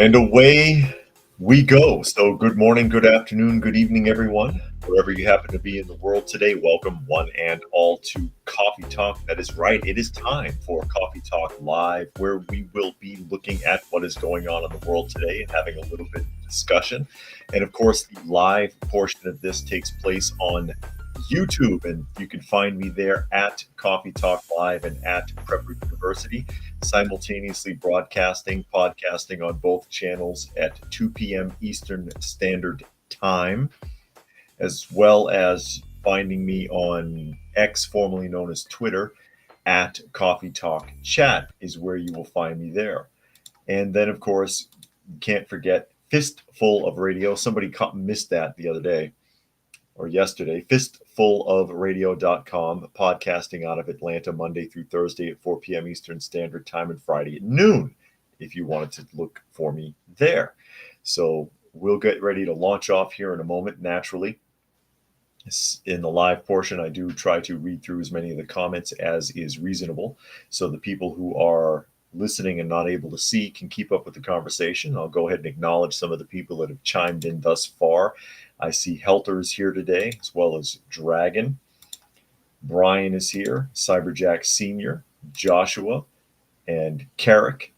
And away we go. So, good morning, good afternoon, good evening, everyone. Wherever you happen to be in the world today, welcome one and all to Coffee Talk. That is right. It is time for Coffee Talk Live, where we will be looking at what is going on in the world today and having a little bit of discussion. And of course, the live portion of this takes place on YouTube, and you can find me there at Coffee Talk Live and at Prepper University, simultaneously broadcasting, podcasting on both channels at 2 p.m. Eastern Standard Time, as well as finding me on X, formerly known as Twitter, at Coffee Talk Chat is where you will find me there. And then, of course, you can't forget Fistful of Radio. Somebody missed that the other day or yesterday. Fistfulofradio.com, podcasting out of Atlanta Monday through Thursday at 4 p.m. Eastern Standard Time and Friday at noon, if you wanted to look for me there. So we'll get ready to launch off here in a moment, naturally. In the live portion, I do try to read through as many of the comments as is reasonable, so the people who are listening and not able to see can keep up with the conversation. I'll go ahead and acknowledge some of the people that have chimed in thus far. I see Helter's here today, as well as Dragon. Brian is here, Cyberjack Sr., Joshua, and Carrick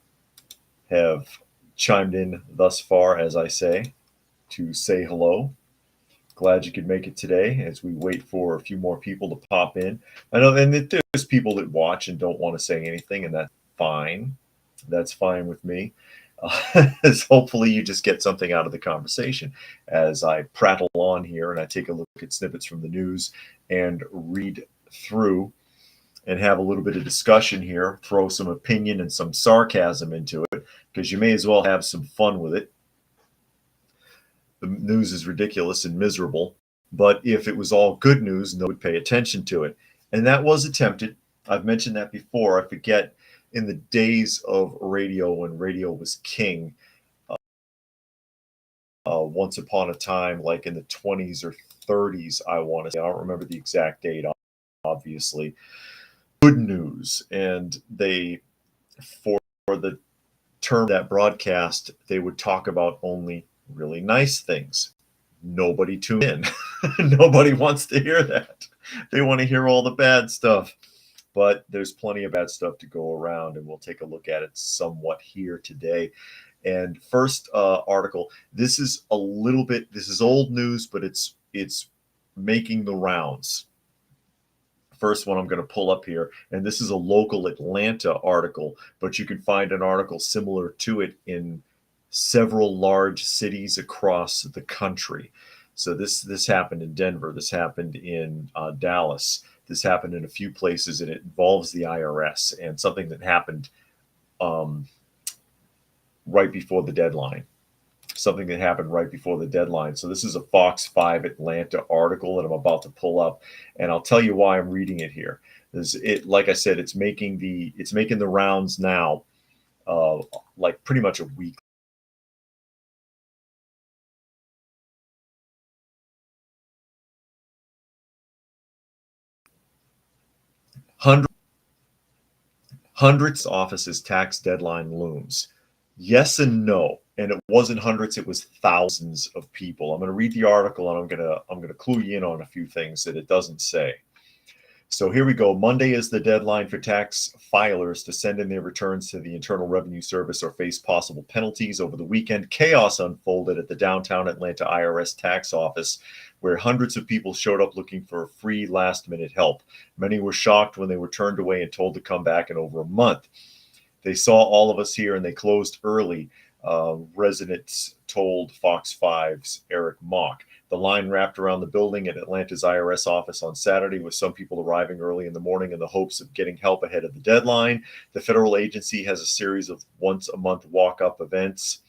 have chimed in thus far, as I say, to say hello. Glad you could make it today as we wait for a few more people to pop in. I know, and there's people that watch and don't want to say anything, and that's fine. That's fine with me. Hopefully you just get something out of the conversation as I prattle on here and I take a look at snippets from the news and read through and have a little bit of discussion here, throw some opinion and some sarcasm into it, because you may as well have some fun with it. The news is ridiculous and miserable, but if it was all good news, no one would pay attention to it. And that was attempted. I've mentioned that before. I forget, in the days of radio, when radio was king, once upon a time, like in the 20s or 30s, I want to say, I don't remember the exact date, obviously, good news. And they, for the term that broadcast, they would talk about only really nice things. Nobody tuned in. Nobody wants to hear that. They want to hear all the bad stuff. But there's plenty of bad stuff to go around, and we'll take a look at it somewhat here today. And first article, this is old news, but it's making the rounds. First one I'm going to pull up here, and this is a local Atlanta article, but you can find an article similar to it in several large cities across the country. So this happened in Denver. This happened in Dallas. This happened in a few places, and it involves the IRS and something that happened right before the deadline. So this is a Fox 5 Atlanta article that I'm about to pull up, and I'll tell you why I'm reading it here. Like I said, it's making the rounds now, like pretty much a week. Hundreds of offices tax deadline looms. Yes and no. And it wasn't hundreds, it was thousands of people. I'm going to read the article, and I'm going to clue you in on a few things that it doesn't say. So here we go. Monday is the deadline for tax filers to send in their returns to the Internal Revenue Service or face possible penalties. Over the weekend, chaos unfolded at the downtown Atlanta IRS tax office, where hundreds of people showed up looking for free last-minute help. Many were shocked when they were turned away and told to come back in over a month. They saw all of us here and they closed early, residents told Fox 5's Eric Mock. The line wrapped around the building at Atlanta's IRS office on Saturday, with some people arriving early in the morning in the hopes of getting help ahead of the deadline. The federal agency has a series of once-a-month walk-up events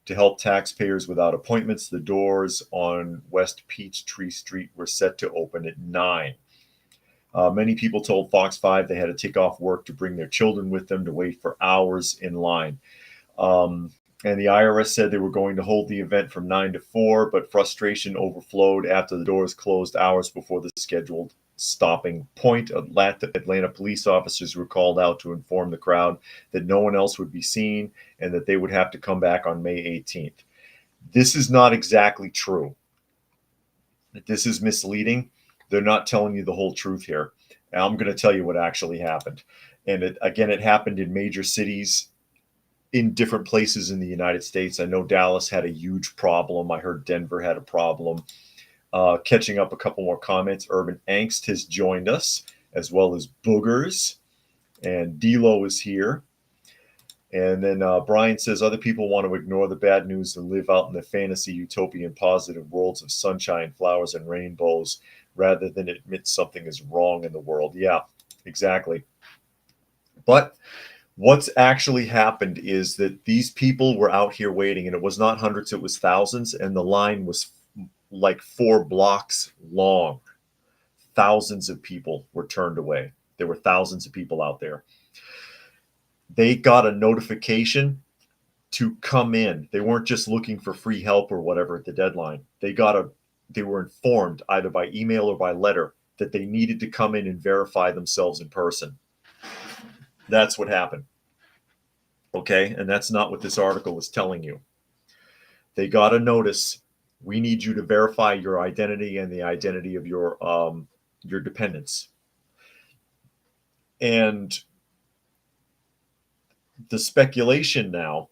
to help taxpayers without appointments. The doors on West Peachtree Street were set to open at 9. Many people told Fox 5 they had to take off work to bring their children with them to wait for hours in line. And the IRS said they were going to hold the event from 9 to 4, but frustration overflowed after the doors closed hours before the scheduled stopping point. Atlanta police officers were called out to inform the crowd that no one else would be seen and that they would have to come back on May 18th. This is not exactly true. This is misleading. They're not telling you the whole truth here. And I'm going to tell you what actually happened. And it happened in major cities in different places in the United States. I know Dallas had a huge problem. I heard Denver had a problem. Catching up a couple more comments. Urban Angst has joined us, as well as Boogers. And D'Lo is here. And then Brian says, other people want to ignore the bad news and live out in the fantasy, utopian, positive worlds of sunshine, flowers, and rainbows, rather than admit something is wrong in the world. Yeah, exactly. But what's actually happened is that these people were out here waiting, and it was not hundreds, it was thousands, and the line was like 4 blocks long. Thousands of people were turned away. There were thousands of people out there. They got a notification to come in. They weren't just looking for free help or whatever at the deadline. They were informed either by email or by letter that they needed to come in and verify themselves in person. That's what happened. Okay, and that's not what this article is telling you. They got a notice. We need you to verify your identity and the identity of your dependents. And the speculation now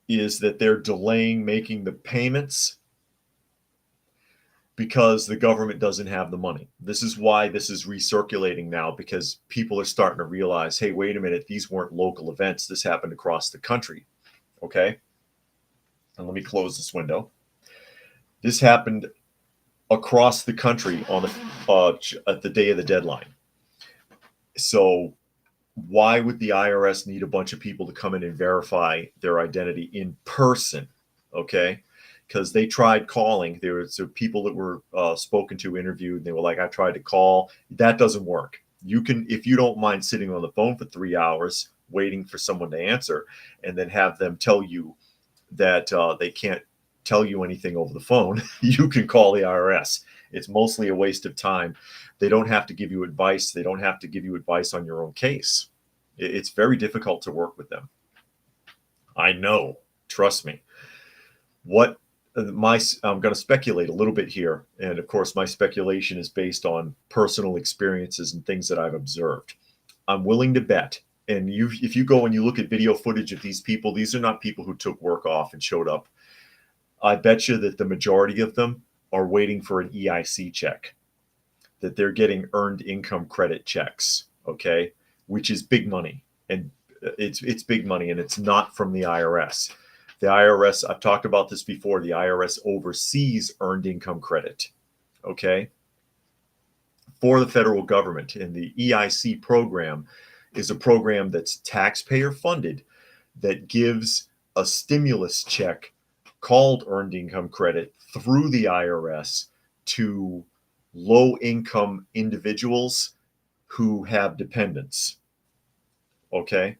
is that they're delaying making the payments because the government doesn't have the money. This is why this is recirculating now, because people are starting to realize, hey, wait a minute, these weren't local events. This happened across the country. Okay? And let me close this window. This happened across the country on at the day of the deadline. So why would the IRS need a bunch of people to come in and verify their identity in person? Okay, because they tried calling. There were people that were spoken to, interviewed, and they were like, I tried to call. That doesn't work. You can, if you don't mind sitting on the phone for 3 hours waiting for someone to answer, and then have them tell you that they can't tell you anything over the phone, you can call the IRS. It's mostly a waste of time. They don't have to give you advice. They don't have to give you advice on your own case. It's very difficult to work with them. I know. Trust me. I'm going to speculate a little bit here. And of course, my speculation is based on personal experiences and things that I've observed. I'm willing to bet. And if you go and you look at video footage of these people, these are not people who took work off and showed up. I bet you that the majority of them are waiting for an EIC check, that they're getting earned income credit checks, okay, which is big money. And it's big money, and it's not from the IRS. The IRS, I've talked about this before, the IRS oversees earned income credit, okay, for the federal government. And the EIC program is a program that's taxpayer funded that gives a stimulus check called earned income credit through the IRS to low-income individuals who have dependents, okay?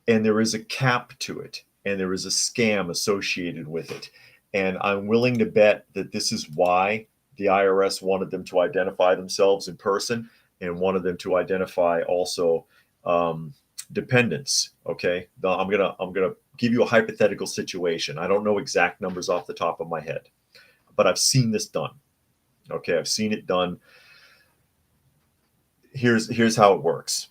And there is a cap to it, and there is a scam associated with it. And I'm willing to bet that this is why the IRS wanted them to identify themselves in person and wanted them to identify also dependents, okay? Now, I'm gonna give you a hypothetical situation. I don't know exact numbers off the top of my head, but I've seen this done. Okay, I've seen it done. Here's how it works.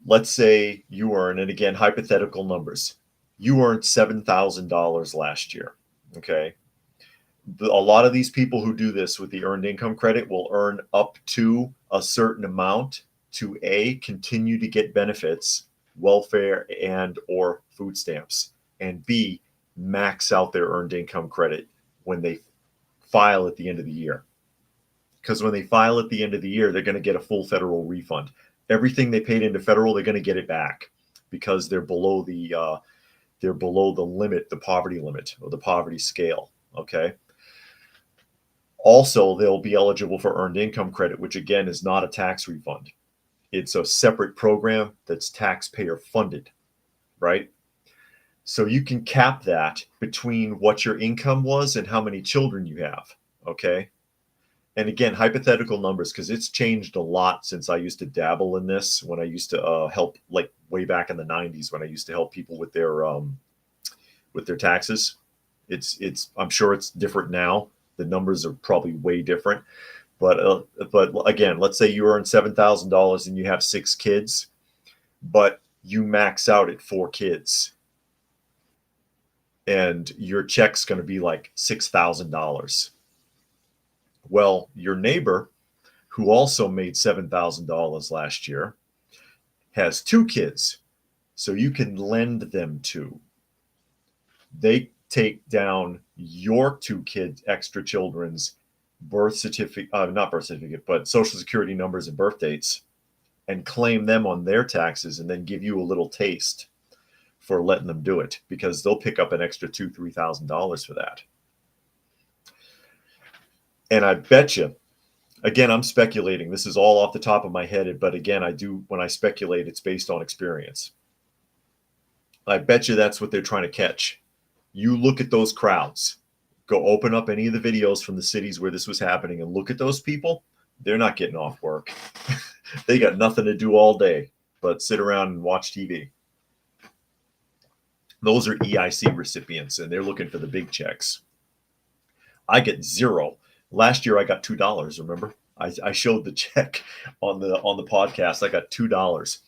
Let's say you earn, and again, hypothetical numbers. You earned $7,000 last year. Okay, a lot of these people who do this with the earned income credit will earn up to a certain amount to continue to get benefits, welfare and or food stamps, and B, max out their earned income credit when they file at the end of the year. Because when they file at the end of the year, they're going to get a full federal refund. Everything they paid into federal, they're going to get it back because they're below the limit, the poverty limit or the poverty scale. Okay. Also, they'll be eligible for earned income credit, which again is not a tax refund. It's a separate program that's taxpayer funded, right? So you can cap that between what your income was and how many children you have, okay? And again, hypothetical numbers, because it's changed a lot since I used to dabble in this, when I used to help, like way back in the 90s, when I used to help people with their taxes. It's I'm sure it's different now. The numbers are probably way different. But again, let's say you earn $7,000 and you have 6 kids, but you max out at 4 kids, and your check's going to be like $6,000. Well, your neighbor, who also made $7,000 last year, has 2 kids, so you can lend them to. They take down your 2 kids, extra children's birth certificate, not birth certificate, but social security numbers and birth dates, and claim them on their taxes, and then give you a little taste for letting them do it, because they'll pick up an extra $2,000-3,000 for that. And I bet you, again, I'm speculating. This is all off the top of my head, but again, when I speculate, it's based on experience. I bet you that's what they're trying to catch. You look at those crowds. Go open up any of the videos from the cities where this was happening and look at those people. They're not getting off work. They got nothing to do all day but sit around and watch TV. Those are EIC recipients, and they're looking for the big checks. I get zero. Last year I got $2. Remember, I showed the check on the podcast. I got $2,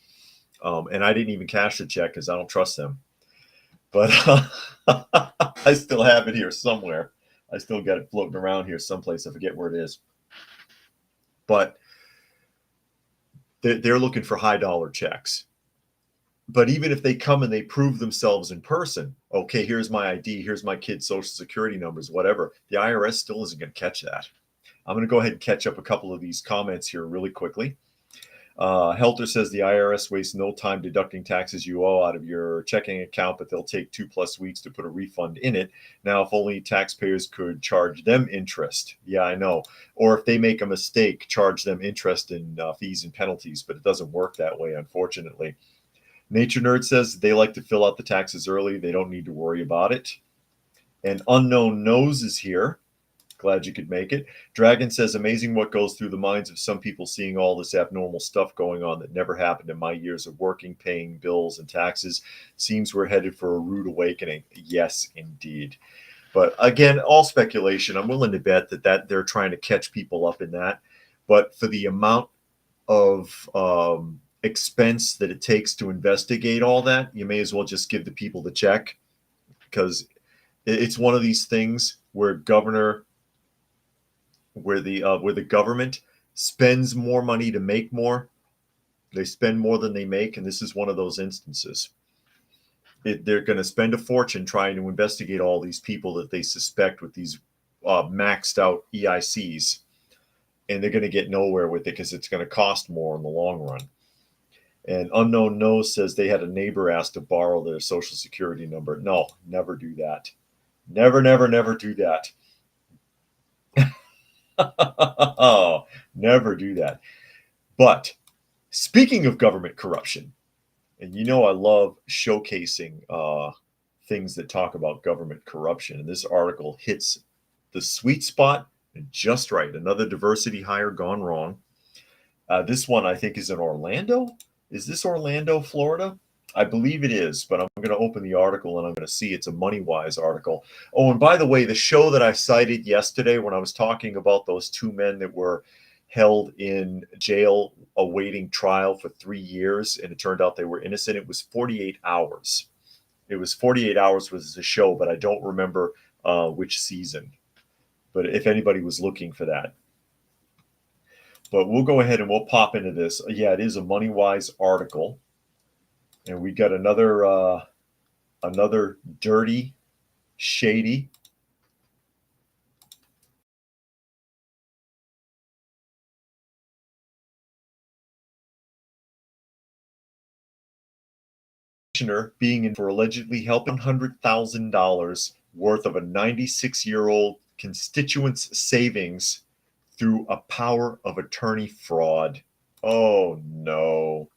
and I didn't even cash the check because I don't trust them. But I still have it here somewhere. I still got it floating around here someplace. I forget where it is. But they're looking for high dollar checks. But even if they come and they prove themselves in person, okay, here's my ID, here's my kid's social security numbers, whatever, the IRS still isn't going to catch that. I'm going to go ahead and catch up a couple of these comments here really quickly. Helter says the IRS wastes no time deducting taxes you owe out of your checking account, but they'll take 2+ weeks to put a refund in it. Now, if only taxpayers could charge them interest. Yeah, I know. Or if they make a mistake, charge them interest and fees and penalties, but it doesn't work that way, unfortunately. Nature Nerd says they like to fill out the taxes early. They don't need to worry about it. And Unknown Nose is here. Glad you could make it. Dragon says, amazing what goes through the minds of some people seeing all this abnormal stuff going on that never happened in my years of working, paying bills and taxes. Seems we're headed for a rude awakening. Yes, indeed. But again, all speculation. I'm willing to bet that they're trying to catch people up in that. But for the amount of expense that it takes to investigate all that, you may as well just give the people the check, because it's one of these things where the government spends more money to make more. They spend more than they make, and this is one of those instances. They're going to spend a fortune trying to investigate all these people that they suspect with these maxed out EICs, and they're going to get nowhere with it because it's going to cost more in the long run. And Unknown Nose says they had a neighbor ask to borrow their social security number. No, never do that. Never, never, never do that. Oh, never do that. But speaking of government corruption, and you know I love showcasing things that talk about government corruption, and this article hits the sweet spot and just right. Another diversity hire gone wrong. This one I think is in Orlando. Is this Orlando, Florida? I believe it is, but I'm going to open the article and I'm going to see it's a MoneyWise article. Oh, and by the way, the show that I cited yesterday when I was talking about those 2 men that were held in jail awaiting trial for 3 years, and it turned out they were innocent, it was 48 hours. It was 48 hours was the show, but I don't remember which season. But if anybody was looking for that. But we'll go ahead and we'll pop into this. Yeah, it is a MoneyWise article. And we got another dirty, shady being in for allegedly helping $100,000 worth of a 96-year-old constituent's savings through a power of attorney fraud. Oh, no.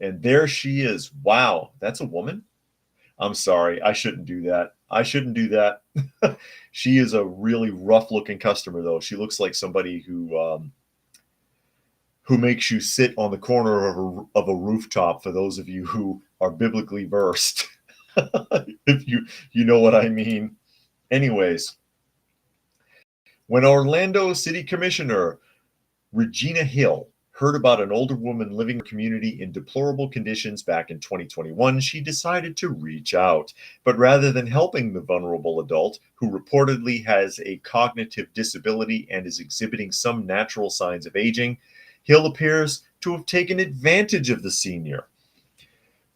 And there she is. Wow, that's a woman? I'm sorry. I shouldn't do that. I shouldn't do that. She is a really rough looking customer, though. She looks like somebody who makes you sit on the corner of a rooftop, for those of you who are biblically versed. If you know what I mean. Anyways, when Orlando City Commissioner Regina Hill heard about an older woman living in the community in deplorable conditions back in 2021, she decided to reach out. But rather than helping the vulnerable adult, who reportedly has a cognitive disability and is exhibiting some natural signs of aging, Hill appears to have taken advantage of the senior.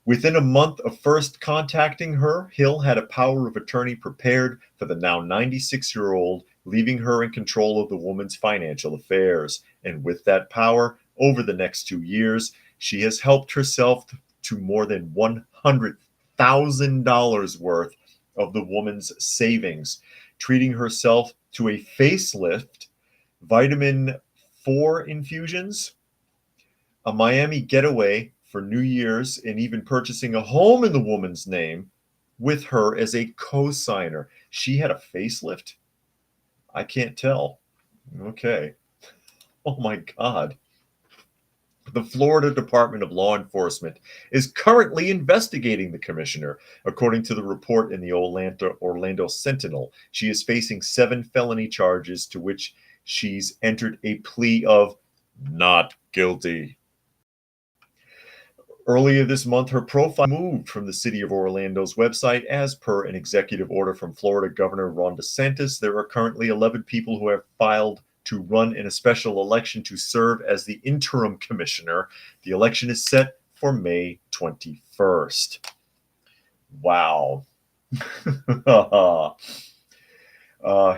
Within a month of first contacting her, Hill had a power of attorney prepared for the now 96-year-old, leaving her in control of the woman's financial affairs. And with that power, over the next 2 years, she has helped herself to more than $100,000 worth of the woman's savings, treating herself to a facelift, vitamin 4 infusions, a Miami getaway for New Year's, and even purchasing a home in the woman's name with her as a co-signer. She had a facelift? I can't tell. Okay. Oh my God. The Florida Department of Law Enforcement is currently investigating the commissioner. According to the report in the Orlando Sentinel, she is facing 7 felony charges, to which she's entered a plea of not guilty. Earlier this month, her profile moved from the city of Orlando's website. As per an executive order from Florida Governor Ron DeSantis, there are currently 11 people who have filed to run in a special election to serve as the interim commissioner. The election is set for May 21st. Wow.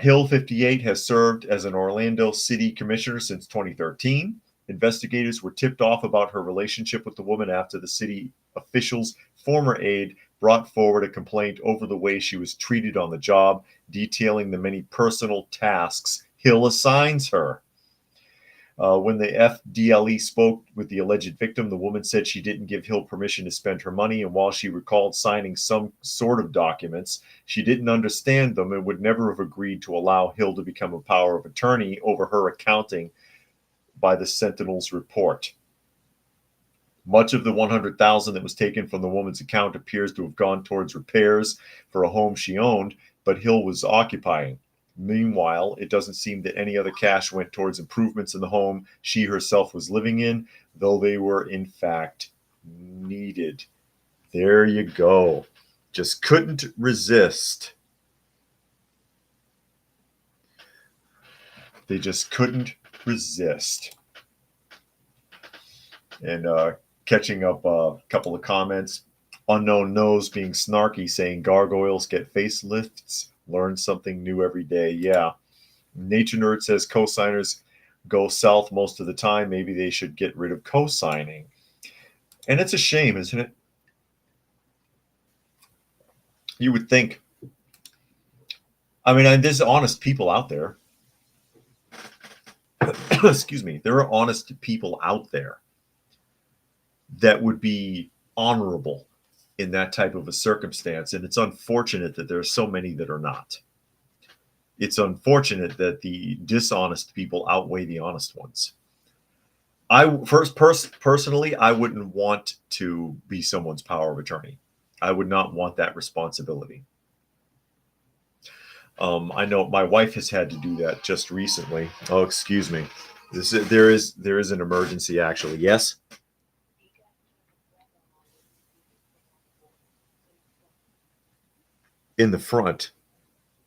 Hill, 58, has served as an Orlando City Commissioner since 2013. Investigators were tipped off about her relationship with the woman after the city official's former aide brought forward a complaint over the way she was treated on the job, detailing the many personal tasks Hill assigns her. When the FDLE spoke with the alleged victim, the woman said she didn't give Hill permission to spend her money, and while she recalled signing some sort of documents, she didn't understand them and would never have agreed to allow Hill to become a power of attorney over her accounting by the Sentinel's report. Much of the $100,000 that was taken from the woman's account appears to have gone towards repairs for a home she owned, but Hill was occupying. Meanwhile, it doesn't seem that any other cash went towards improvements in the home she herself was living in, though they were in fact needed. There you go. Just couldn't resist. They just couldn't resist. And catching up a couple of comments. Unknown Nose being snarky, saying gargoyles get facelifts. Learn something new every day. Yeah. Nature Nerd says co-signers go south most of the time. Maybe they should get rid of co-signing. And it's a shame, isn't it? You would think. I mean, there's honest people out there. Excuse me. There are honest people out there that would be honorable in that type of a circumstance. And it's unfortunate that there are so many that are not. It's unfortunate that the dishonest people outweigh the honest ones. Personally, I wouldn't want to be someone's power of attorney. I would not want that responsibility. I know my wife has had to do that just recently. Oh, excuse me. There is an emergency, actually. Yes. In the front.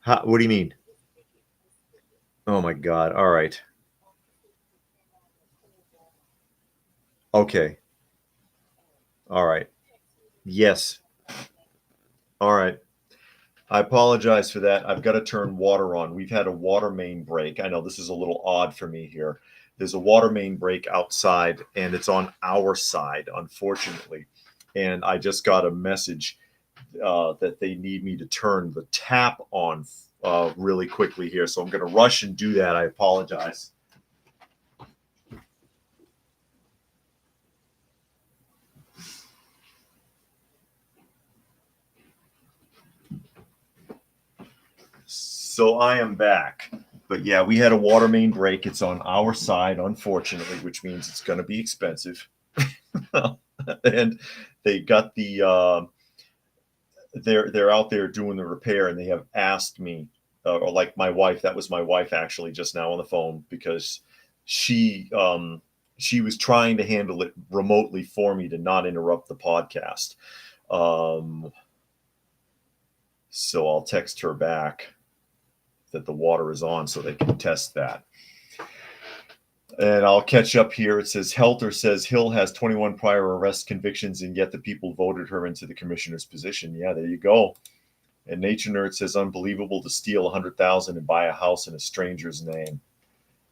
What do you mean? Oh my God. All right. Okay. All right. Yes. All right. I apologize for that. I've got to turn water on. We've had a water main break. I know this is a little odd for me here. There's a water main break outside, and it's on our side, unfortunately. And I just got a message that they need me to turn the tap on really quickly here. So I'm going to rush and do that. I apologize. So I am back. But yeah, we had a water main break. It's on our side, unfortunately, which means it's going to be expensive. And they got the they're out there doing the repair, and they have asked me, or like my wife. That was my wife actually just now on the phone, because she she was trying to handle it remotely for me to not interrupt the podcast. So I'll text her back that the water is on so they can test that. And I'll catch up here. It says Helter says Hill has 21 prior arrest convictions, and yet the people voted her into the commissioner's position. Yeah, there you go. And Nature Nerd says unbelievable to steal 100,000 and buy a house in a stranger's name.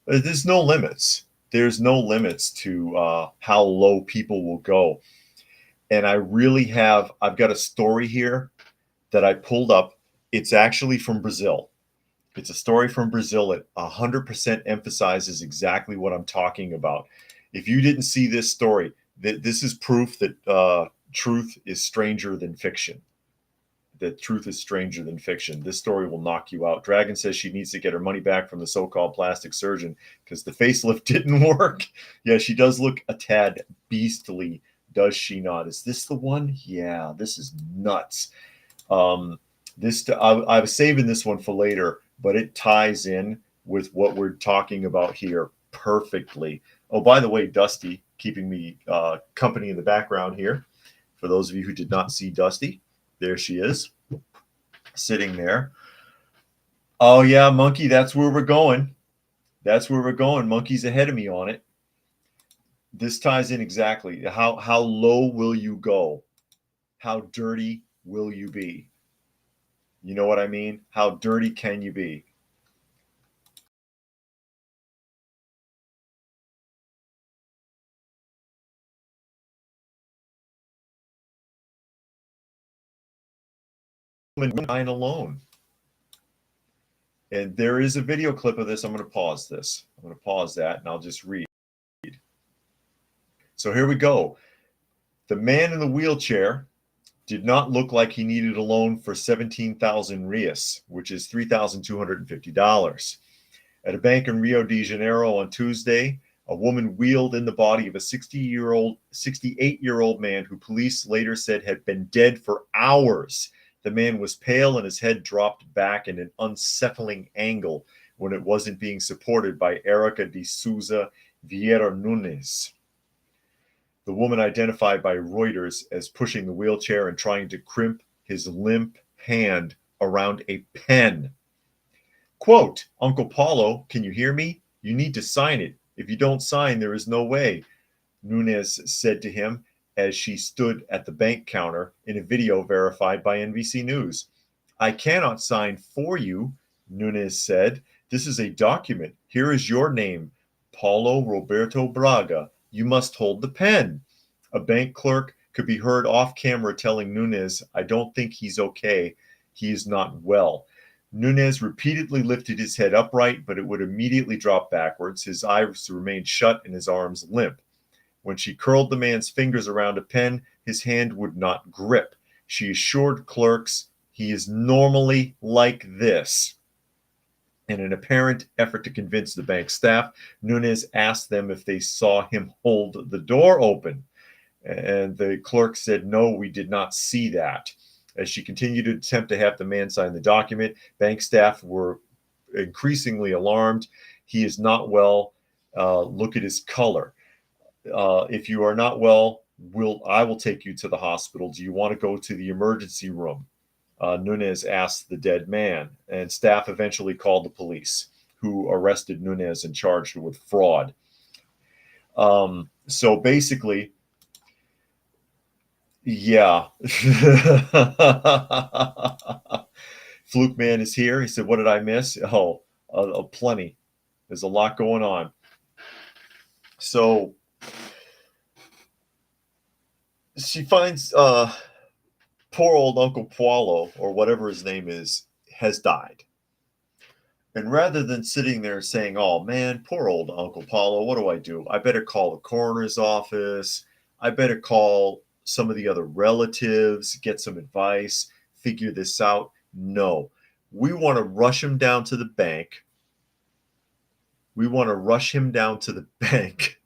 There's no limits. There's no limits to how low people will go. And I've got a story here that I pulled up. It's actually from Brazil. It's a story from Brazil that 100% emphasizes exactly what I'm talking about. If you didn't see this story, this is proof that truth is stranger than fiction. That truth is stranger than fiction. This story will knock you out. Dragon says she needs to get her money back from the so-called plastic surgeon because the facelift didn't work. Yeah, she does look a tad beastly, does she not? Is this the one? Yeah, this is nuts. I was saving this one for later, but it ties in with what we're talking about here perfectly. Oh, by the way, Dusty, keeping me company in the background here. For those of you who did not see Dusty, there she is, sitting there. Oh, yeah, Monkey, that's where we're going. That's where we're going. Monkey's ahead of me on it. This ties in exactly. How low will you go? How dirty will you be? You know what I mean? How dirty can you be? Dying alone. And there is a video clip of this. I'm going to pause this. I'm going to pause that, and I'll just read. So here we go. The man in the wheelchair did not look like he needed a loan for 17,000 reais, which is $3,250. At a bank in Rio de Janeiro on Tuesday, a woman wheeled in the body of a 68-year-old man who police later said had been dead for hours. The man was pale and his head dropped back in an unsettling angle when it wasn't being supported by Erica de Souza Vieira Nunes. The woman identified by Reuters as pushing the wheelchair and trying to crimp his limp hand around a pen. Quote, Uncle Paulo, can you hear me? You need to sign it. If you don't sign, there is no way, Nunes said to him as she stood at the bank counter in a video verified by NBC News. I cannot sign for you, Nunes said. This is a document. Here is your name, Paulo Roberto Braga. You must hold the pen. A bank clerk could be heard off camera telling Nunes, I don't think he's okay. He is not well. Nunes repeatedly lifted his head upright, but it would immediately drop backwards. His eyes remained shut and his arms limp. When she curled the man's fingers around a pen, his hand would not grip. She assured clerks he is normally like this. In an apparent effort to convince the bank staff, Nunes asked them if they saw him hold the door open. And the clerk said, no, we did not see that. As she continued to attempt to have the man sign the document, bank staff were increasingly alarmed. He is not well. Look at his color. If you are not well, I will take you to the hospital. Do you want to go to the emergency room? Nunes asked the dead man, and staff eventually called the police, who arrested Nunes and charged him with fraud. So basically, yeah. Fluke Man is here. He said, what did I miss? Oh, plenty. There's a lot going on. So she finds poor old Uncle Paulo, or whatever his name is, has died. And rather than sitting there saying, oh man, poor old Uncle Paulo, what do I do? I better call the coroner's office. I better call some of the other relatives, get some advice, figure this out. No. We want to rush him down to the bank. We want to rush him down to the bank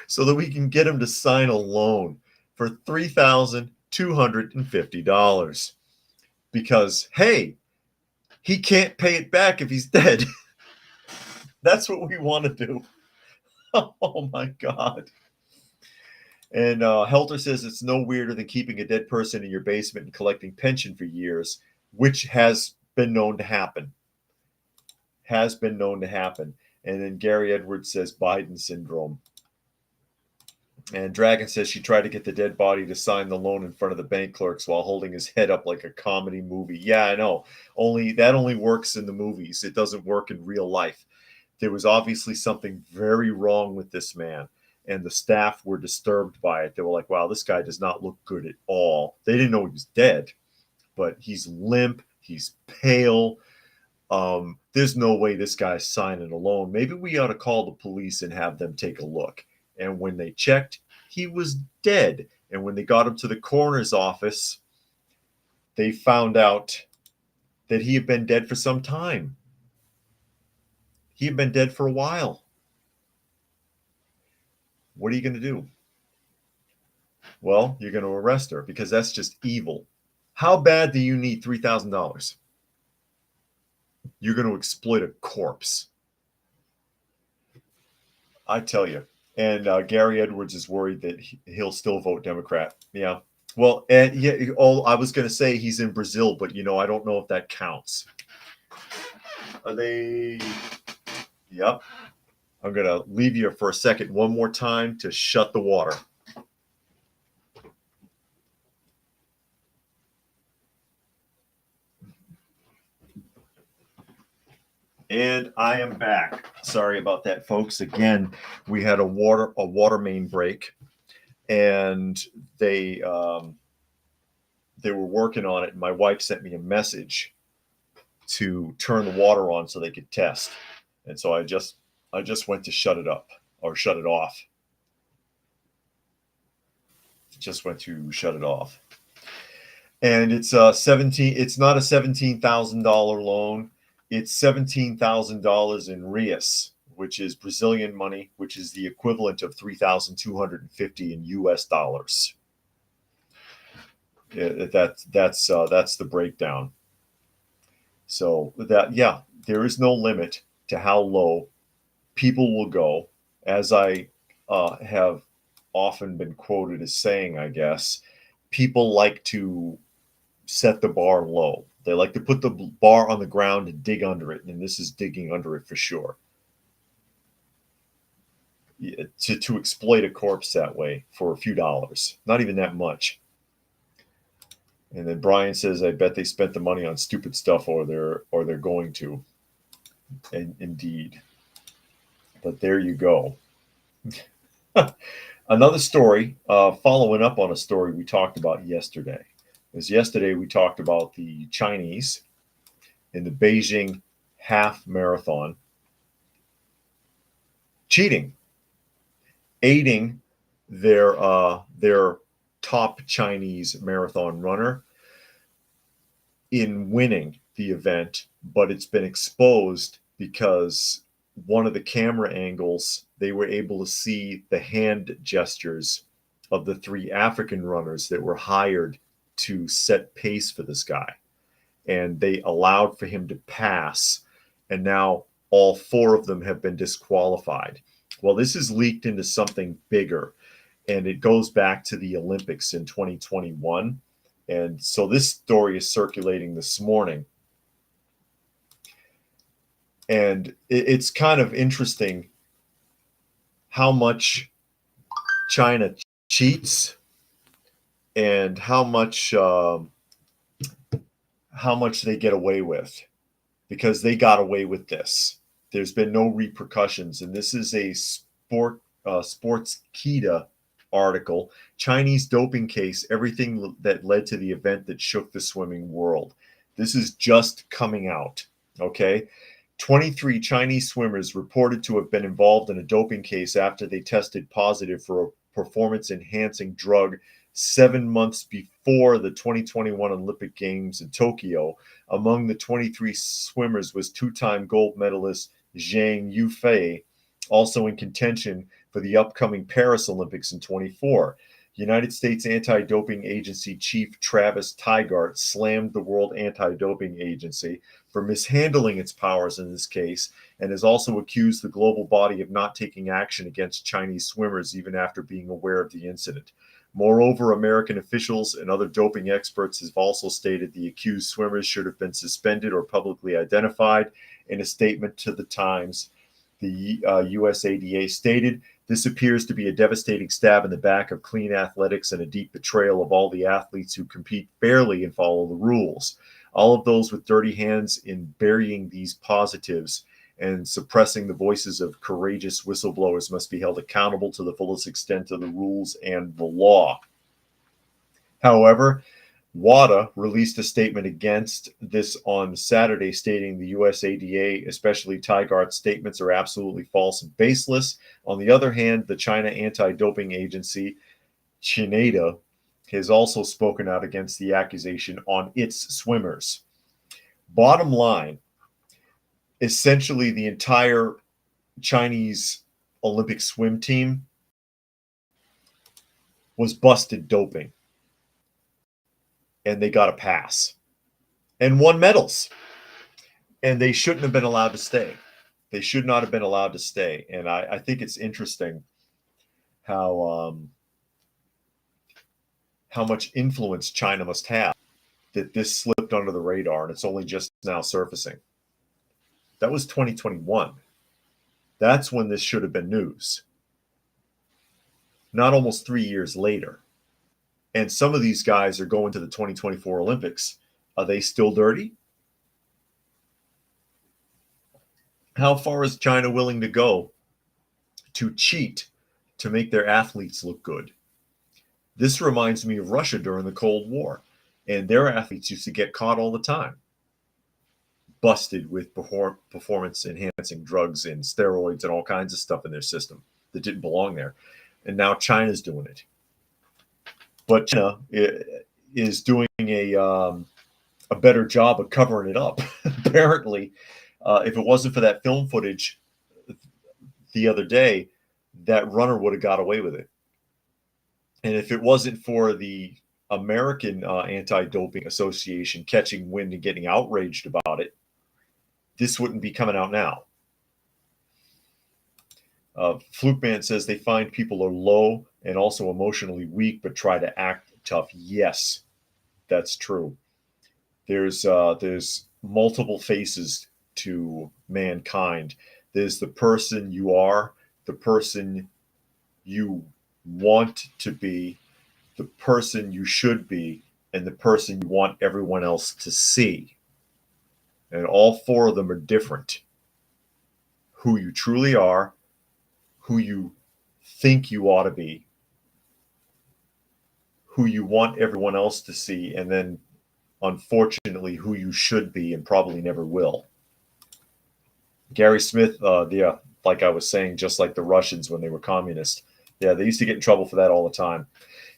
so that we can get him to sign a loan for $3,250. Because, hey, he can't pay it back if he's dead. That's what we want to do. Oh, my God. And Helter says it's no weirder than keeping a dead person in your basement and collecting pension for years, which has been known to happen. Has been known to happen. And then Gary Edwards says Biden syndrome. And Dragon says she tried to get the dead body to sign the loan in front of the bank clerks while holding his head up like a comedy movie. Yeah, I know. That only works in the movies. It doesn't work in real life. There was obviously something very wrong with this man, and the staff were disturbed by it. They were like, wow, this guy does not look good at all. They didn't know he was dead, but he's limp. He's pale. There's no way this guy's signing a loan. Maybe we ought to call the police and have them take a look. And when they checked, he was dead. And when they got him to the coroner's office, they found out that he had been dead for some time. He had been dead for a while. What are you going to do? Well, you're going to arrest her because that's just evil. How bad do you need $3,000? You're going to exploit a corpse. I tell you. And Gary Edwards is worried that he'll still vote Democrat. Yeah. Well, and yeah. I was going to say he's in Brazil, but I don't know if that counts. Are they? Yep. I'm going to leave you for a second, one more time, to shut the water. And I am back. Sorry about that, folks. Again, we had a water main break, and they were working on it. And my wife sent me a message to turn the water on so they could test. And so I just went to shut it up or shut it off. Just went to shut it off. And it's It's not a $17,000 loan. It's $17,000 in Reais, which is Brazilian money, which is the equivalent of $3,250 in US dollars. Yeah, that's the breakdown. So there is no limit to how low people will go. As I have often been quoted as saying, I guess, people like to set the bar low. They like to put the bar on the ground and dig under it, and this is digging under it for sure. To exploit a corpse that way for a few dollars, not even that much. And then Brian says, "I bet they spent the money on stupid stuff, or they're going to." And indeed, but there you go. Another story, following up on a story we talked about yesterday. Yesterday we talked about the Chinese in the Beijing half marathon cheating, aiding their top Chinese marathon runner in winning the event, but it's been exposed because one of the camera angles, they were able to see the hand gestures of the three African runners that were hired to set pace for this guy. And they allowed for him to pass. And now all four of them have been disqualified. Well, this is leaked into something bigger. And it goes back to the Olympics in 2021. And so this story is circulating this morning. And it's kind of interesting how much China cheats and how much they get away with, because they got away with this. There's been no repercussions, and this is a Sportskita article. Chinese doping case, everything that led to the event that shook the swimming world. This is just coming out, okay? 23 Chinese swimmers reported to have been involved in a doping case after they tested positive for a performance-enhancing drug 7 months before the 2021 Olympic Games in Tokyo. Among the 23 swimmers was two-time gold medalist Zhang Yufei, also in contention for the upcoming Paris Olympics in 24. United States Anti-Doping Agency Chief Travis Tygart slammed the World Anti-Doping Agency for mishandling its powers in this case, and has also accused the global body of not taking action against Chinese swimmers even after being aware of the incident. Moreover, American officials and other doping experts have also stated the accused swimmers should have been suspended or publicly identified. In a statement to the Times, the USADA stated, "This appears to be a devastating stab in the back of clean athletics and a deep betrayal of all the athletes who compete fairly and follow the rules. All of those with dirty hands in burying these positives and suppressing the voices of courageous whistleblowers must be held accountable to the fullest extent of the rules and the law." However, WADA released a statement against this on Saturday, stating the USADA, especially Tygart's statements, are absolutely false and baseless. On the other hand, the China Anti-Doping Agency, CHINADA, has also spoken out against the accusation on its swimmers. Bottom line, essentially the entire Chinese Olympic swim team was busted doping, and they got a pass and won medals, and they shouldn't have been allowed to stay. They should not have been allowed to stay. And I think it's interesting how much influence China must have that this slipped under the radar and it's only just now surfacing. That was 2021. That's when this should have been news, not almost 3 years later. And some of these guys are going to the 2024 Olympics. Are they still dirty? How far is China willing to go to cheat to make their athletes look good? This reminds me of Russia during the Cold War, and their athletes used to get caught all the time, busted with performance-enhancing drugs and steroids and all kinds of stuff in their system that didn't belong there. And now China's doing it. But China is doing a better job of covering it up. Apparently, if it wasn't for that film footage the other day, that runner would have got away with it. And if it wasn't for the American Anti-Doping Association catching wind and getting outraged about it, this wouldn't be coming out now. Fluke Man says they find people are low and also emotionally weak, but try to act tough. Yes, that's true. There's multiple faces to mankind. There's the person you are, the person you want to be, the person you should be, and the person you want everyone else to see. And all four of them are different. Who you truly are, who you think you ought to be, who you want everyone else to see, and then, unfortunately, who you should be and probably never will. Gary Smith, like I was saying, just like the Russians when they were communists. Yeah, they used to get in trouble for that all the time.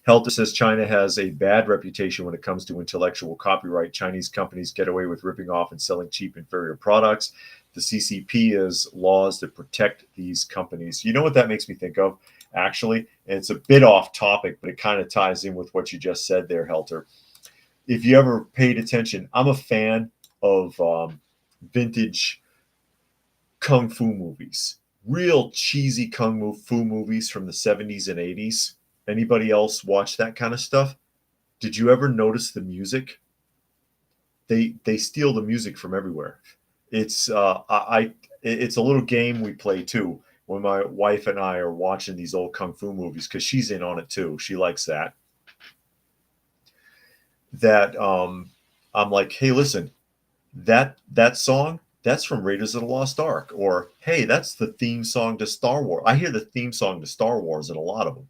Helter says China has a bad reputation when it comes to intellectual copyright. Chinese companies get away with ripping off and selling cheap, inferior products. The CCP has laws that protect these companies. You know what that makes me think of, actually? And it's a bit off topic, but it kind of ties in with what you just said there, Helter. If you ever paid attention, I'm a fan of vintage kung fu movies. Real cheesy kung fu movies from the 70s and 80s. Anybody else watch that kind of stuff? Did you ever notice the music? They steal the music from everywhere. It's it's a little game we play too when my wife and I are watching these old kung fu movies, because she's in on it too. She likes that. I'm like, hey, listen, that song, that's from Raiders of the Lost Ark. Or, hey, that's the theme song to Star Wars. I hear the theme song to Star Wars in a lot of them.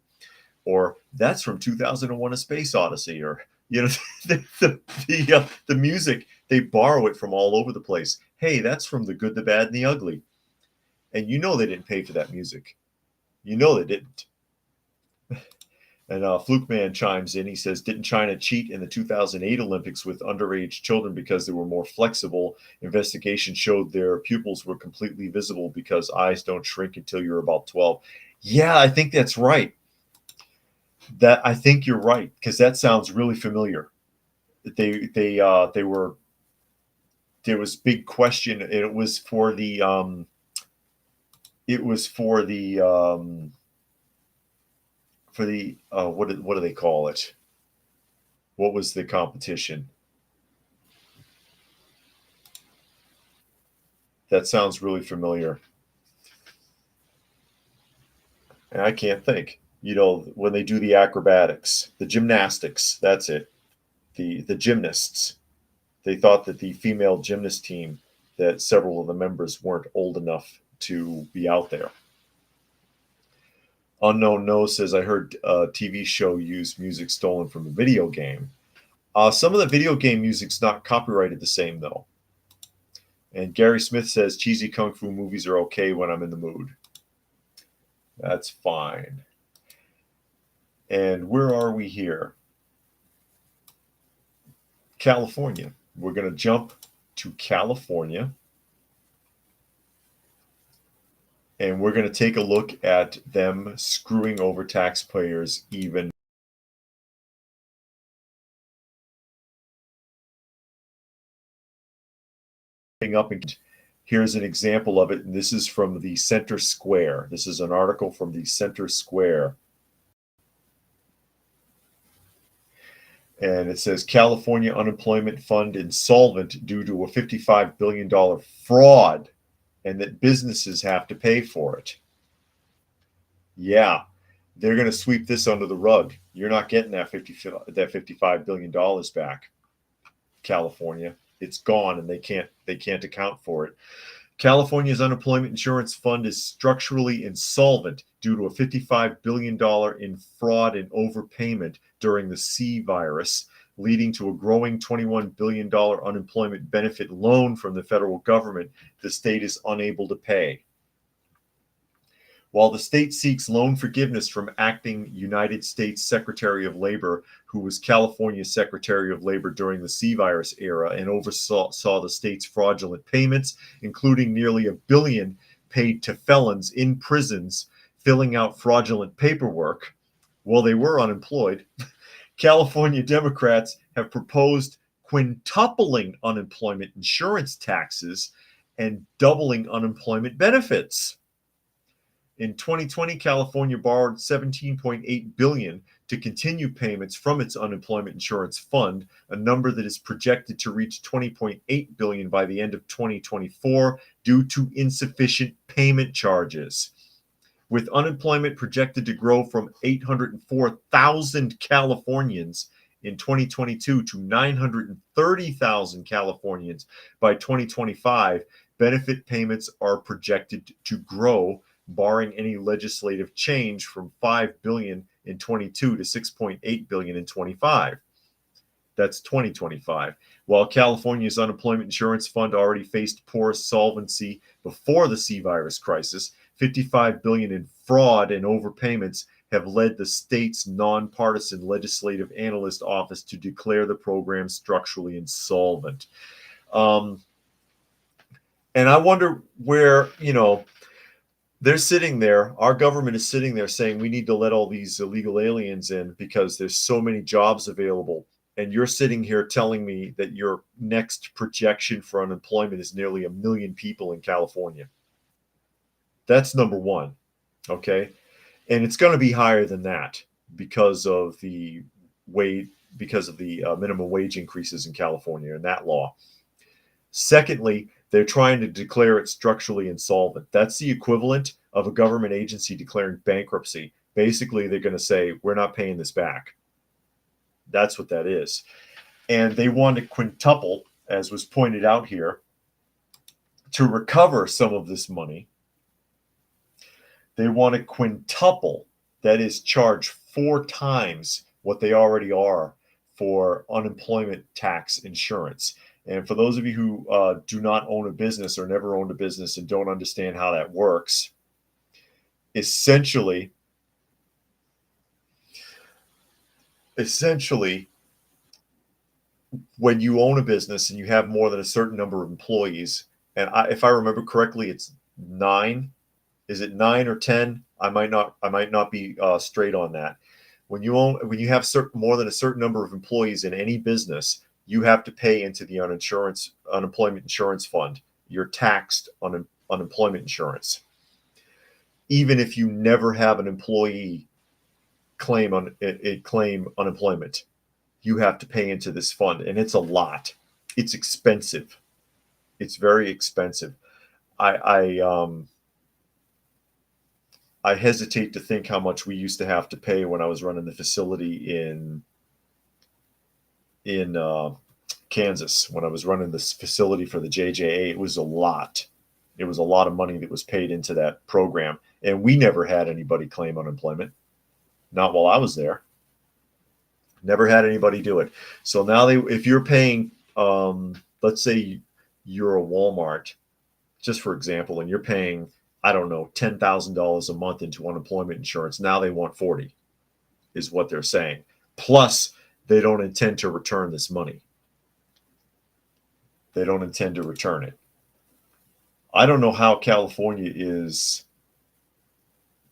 Or that's from 2001: A Space Odyssey. Or, you know, the music, they borrow it from all over the place. Hey, that's from The Good, the Bad, and the Ugly. And you know they didn't pay for that music. You know they didn't. And Fluke Man chimes in. He says, didn't China cheat in the 2008 Olympics with underage children because they were more flexible? Investigation showed their pupils were completely visible because eyes don't shrink until you're about 12. Yeah, I think that's right. I think you're right, because that sounds really familiar. They were, there was big question. It was for the what do they call it? What was the competition? That sounds really familiar. And I can't think. When they do the acrobatics, the gymnastics, that's it. The gymnasts. They thought that the female gymnast team, that several of the members weren't old enough to be out there. Unknown No says, I heard a TV show used music stolen from a video game. Some of the video game music's not copyrighted the same, though. And Gary Smith says, cheesy kung fu movies are okay when I'm in the mood. That's fine. And where are we here? California. We're going to jump to California. And we're going to take a look at them screwing over taxpayers even up. And here's an example of it. And this is from the Center Square. This is an article from the Center Square. And it says California Unemployment Fund insolvent due to a $55 billion fraud, and that businesses have to pay for it. Yeah, they're going to sweep this under the rug. You're not getting that $55 billion back, California. It's gone, and they can't account for it. California's unemployment insurance fund is structurally insolvent due to a $55 billion in fraud and overpayment during the C virus, leading to a growing $21 billion unemployment benefit loan from the federal government the state is unable to pay. While the state seeks loan forgiveness from acting United States Secretary of Labor, who was California's Secretary of Labor during the C virus era and oversaw the state's fraudulent payments, including nearly $1 billion paid to felons in prisons filling out fraudulent paperwork while they were unemployed, California Democrats have proposed quintupling unemployment insurance taxes and doubling unemployment benefits. In 2020, California borrowed $17.8 billion to continue payments from its unemployment insurance fund, a number that is projected to reach $20.8 billion by the end of 2024 due to insufficient payment charges. With unemployment projected to grow from 804,000 Californians in 2022 to 930,000 Californians by 2025, benefit payments are projected to grow, barring any legislative change, from $5 billion in 22 to $6.8 billion in 25. That's 2025. While California's unemployment insurance fund already faced poor solvency before the C virus crisis, $55 billion in fraud and overpayments have led the state's nonpartisan legislative analyst office to declare the program structurally insolvent. And I wonder where, they're sitting there, our government is sitting there saying we need to let all these illegal aliens in because there's so many jobs available. And you're sitting here telling me that your next projection for unemployment is nearly 1 million people in California. That's number one, okay? And it's going to be higher than that because of the minimum wage increases in California and that law. Secondly, they're trying to declare it structurally insolvent. That's the equivalent of a government agency declaring bankruptcy. Basically, they're going to say, we're not paying this back. That's what that is. And they want to quintuple, as was pointed out here, to recover some of this money. They want to quintuple, that is, charge 4 times what they already are for unemployment tax insurance. And for those of you who do not own a business or never owned a business and don't understand how that works, essentially, essentially, when you own a business and you have more than a certain number of employees, and if I remember correctly, it's 9. Is it 9 or 10? I might not be straight on that. When you have more than a certain number of employees in any business, you have to pay into the unemployment insurance fund. You're taxed on unemployment insurance, even if you never have an employee claim unemployment. You have to pay into this fund, and it's a lot. It's expensive. It's very expensive. I hesitate to think how much we used to have to pay when I was running the facility in Kansas. When I was running this facility for the JJA, it was a lot. It was a lot of money that was paid into that program, and we never had anybody claim unemployment. Not while I was there. Never had anybody do it. So now if you're paying, let's say you're a Walmart, just for example, and you're paying, I don't know, $10,000 a month into unemployment insurance. Now they want 40, is what they're saying. Plus, they don't intend to return this money. They don't intend to return it. I don't know how California is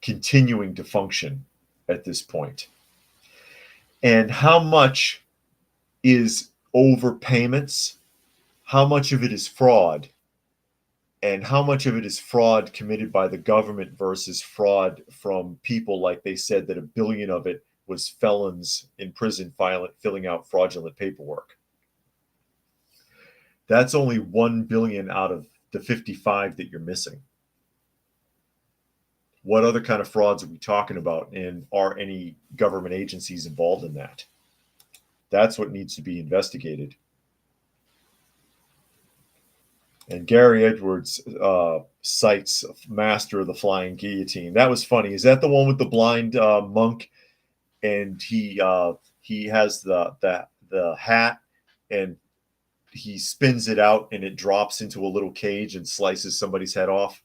continuing to function at this point. And how much is overpayments? How much of it is fraud? And how much of it is fraud committed by the government versus fraud from people, like they said that $1 billion of it was felons in prison filling out fraudulent paperwork. That's only $1 billion out of the 55 that you're missing. What other kind of frauds are we talking about? And are any government agencies involved in that? That's what needs to be investigated. And Gary Edwards cites Master of the Flying Guillotine. That was funny. Is that the one with the blind monk? And he has the hat, and he spins it out, and it drops into a little cage and slices somebody's head off.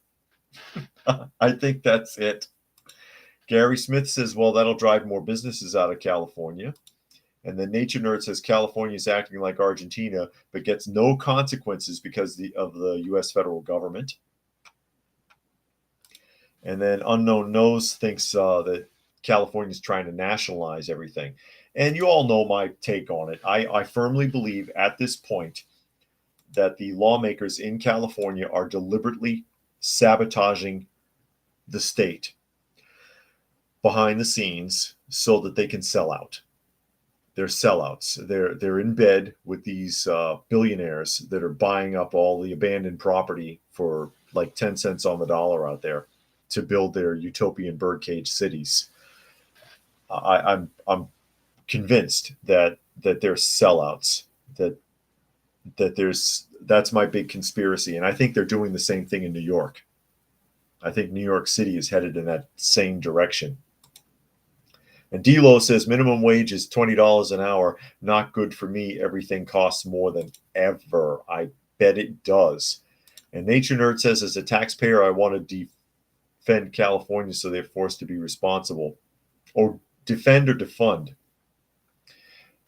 I think that's it. Gary Smith says, well, that'll drive more businesses out of California. And then Nature Nerd says California is acting like Argentina, but gets no consequences because of the U.S. federal government. And then Unknown Nose thinks that California is trying to nationalize everything. And you all know my take on it. I firmly believe at this point that the lawmakers in California are deliberately sabotaging the state behind the scenes so that they can sell out. They're sellouts. They're in bed with these billionaires that are buying up all the abandoned property for like 10 cents on the dollar out there to build their utopian birdcage cities. I'm convinced that they're sellouts. That's my big conspiracy, and I think they're doing the same thing in New York. I think New York City is headed in that same direction. And D-Lo says minimum wage is $20 an hour. Not good for me. Everything costs more than ever. I bet it does. And Nature Nerd says, as a taxpayer, I want to defend California so they're forced to be responsible. Or defend or defund.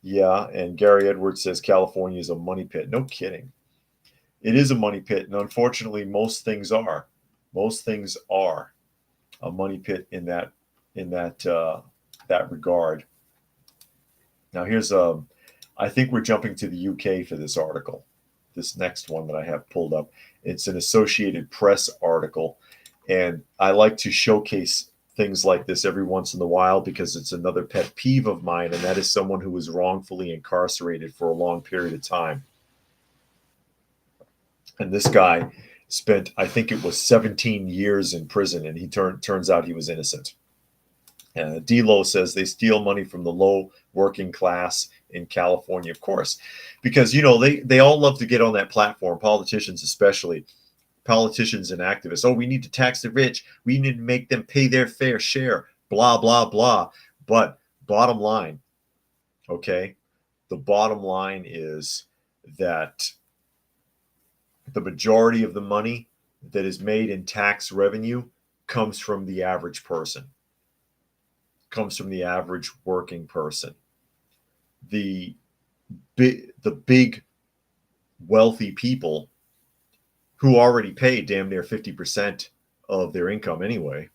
Yeah, and Gary Edwards says California is a money pit. No kidding. It is a money pit, and unfortunately, most things are. Most things are a money pit in that regard. Now here's I think we're jumping to the UK for this article. This next one that I have pulled up. It's an Associated Press article, and I like to showcase things like this every once in a while because it's another pet peeve of mine, and that is someone who was wrongfully incarcerated for a long period of time. And this guy spent, I think it was 17 years in prison, and he turns out he was innocent. D-Lo says they steal money from the low working class in California, of course, because, they all love to get on that platform, politicians especially, politicians and activists. Oh, we need to tax the rich. We need to make them pay their fair share, blah, blah, blah. But bottom line, okay, the bottom line is that the majority of the money that is made in tax revenue comes from the average person. Comes from the average working person. the big wealthy people who already pay damn near 50% of their income anyway